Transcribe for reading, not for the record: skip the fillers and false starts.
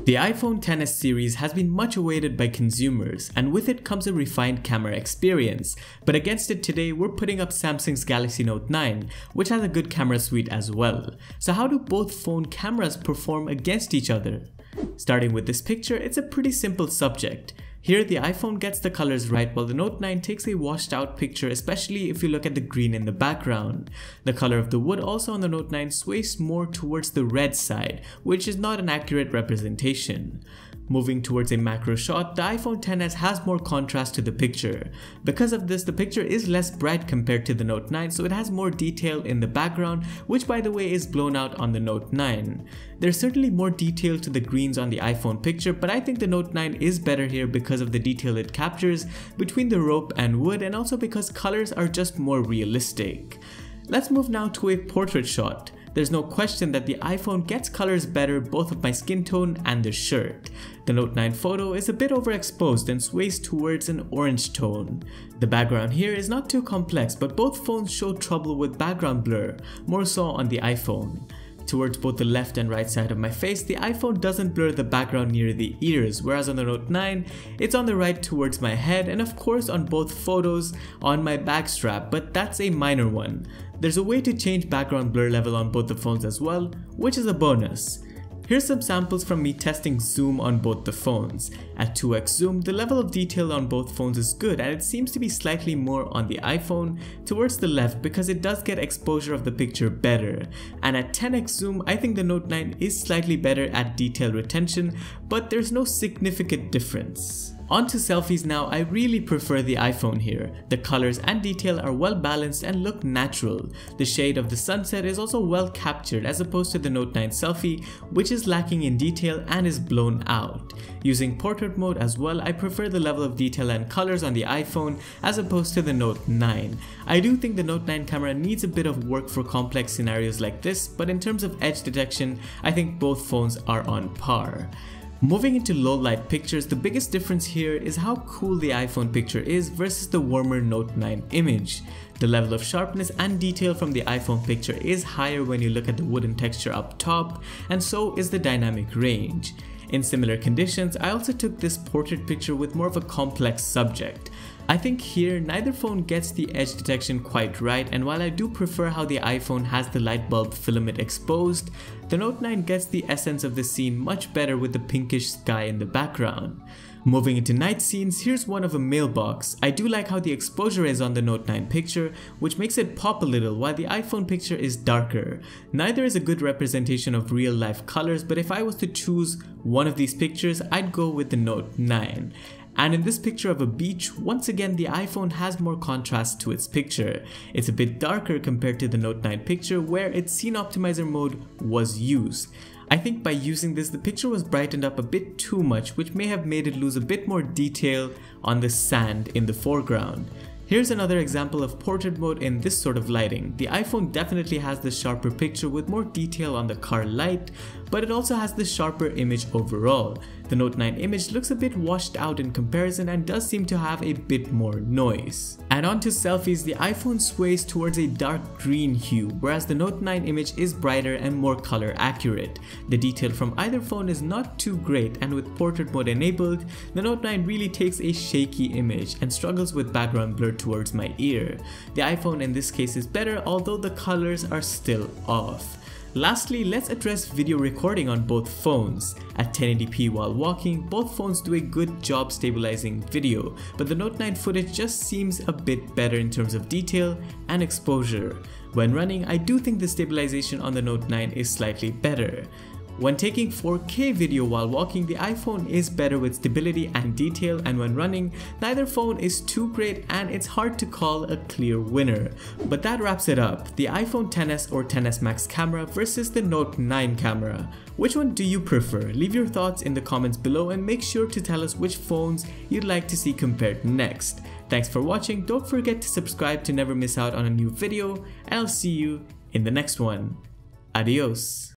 The iPhone XS series has been much awaited by consumers, and with it comes a refined camera experience. But against it today, we're putting up Samsung's Galaxy Note 9, which has a good camera suite as well. So how do both phone cameras perform against each other? Starting with this picture, it's a pretty simple subject. Here the iPhone gets the colors right while the Note 9 takes a washed out picture, especially if you look at the green in the background. The color of the wood also on the Note 9 sways more towards the red side, which is not an accurate representation. Moving towards a macro shot, the iPhone XS has more contrast to the picture. Because of this, the picture is less bright compared to the Note 9, so it has more detail in the background, which by the way is blown out on the Note 9. There's certainly more detail to the greens on the iPhone picture, but I think the Note 9 is better here because of the detail it captures between the rope and wood, and also because colors are just more realistic. Let's move now to a portrait shot. There's no question that the iPhone gets colors better both of my skin tone and the shirt. The Note 9 photo is a bit overexposed and sways towards an orange tone. The background here is not too complex, but both phones show trouble with background blur, more so on the iPhone. Towards both the left and right side of my face, the iPhone doesn't blur the background near the ears, whereas on the Note 9, it's on the right towards my head and of course on both photos on my back strap, but that's a minor one. There's a way to change background blur level on both the phones as well, which is a bonus. Here's some samples from me testing zoom on both the phones. At 2x zoom, the level of detail on both phones is good, and it seems to be slightly more on the iPhone towards the left because it does get exposure of the picture better. And at 10x zoom, I think the Note 9 is slightly better at detail retention, but there's no significant difference. On to selfies now. I really prefer the iPhone here. The colors and detail are well balanced and look natural. The shade of the sunset is also well captured as opposed to the Note 9 selfie, which is lacking in detail and is blown out. Using portrait mode as well, I prefer the level of detail and colors on the iPhone as opposed to the Note 9. I do think the Note 9 camera needs a bit of work for complex scenarios like this, but in terms of edge detection, I think both phones are on par. Moving into low light pictures, the biggest difference here is how cool the iPhone picture is versus the warmer Note 9 image. The level of sharpness and detail from the iPhone picture is higher when you look at the wooden texture up top, and so is the dynamic range. In similar conditions, I also took this portrait picture with more of a complex subject. I think here neither phone gets the edge detection quite right, and while I do prefer how the iPhone has the light bulb filament exposed, the Note 9 gets the essence of the scene much better with the pinkish sky in the background. Moving into night scenes, here's one of a mailbox. I do like how the exposure is on the Note 9 picture, which makes it pop a little while the iPhone picture is darker. Neither is a good representation of real life colors, but if I was to choose one of these pictures, I'd go with the Note 9. And in this picture of a beach, once again the iPhone has more contrast to its picture. It's a bit darker compared to the Note 9 picture where its scene optimizer mode was used. I think by using this, the picture was brightened up a bit too much, which may have made it lose a bit more detail on the sand in the foreground. Here's another example of portrait mode in this sort of lighting. The iPhone definitely has the sharper picture with more detail on the car light, but it also has the sharper image overall. The Note 9 image looks a bit washed out in comparison and does seem to have a bit more noise. And on to selfies, the iPhone sways towards a dark green hue, whereas the Note 9 image is brighter and more color accurate. The detail from either phone is not too great, and with portrait mode enabled, the Note 9 really takes a shaky image and struggles with background blur towards my ear. The iPhone in this case is better, although the colors are still off. Lastly, let's address video recording on both phones. At 1080p while walking, both phones do a good job stabilizing video, but the Note 9 footage just seems a bit better in terms of detail and exposure. When running, I do think the stabilization on the Note 9 is slightly better. When taking 4K video while walking, the iPhone is better with stability and detail, and when running, neither phone is too great and it's hard to call a clear winner. But that wraps it up. The iPhone XS or XS Max camera versus the Note 9 camera. Which one do you prefer? Leave your thoughts in the comments below and make sure to tell us which phones you'd like to see compared next. Thanks for watching. Don't forget to subscribe to never miss out on a new video, and I'll see you in the next one. Adios.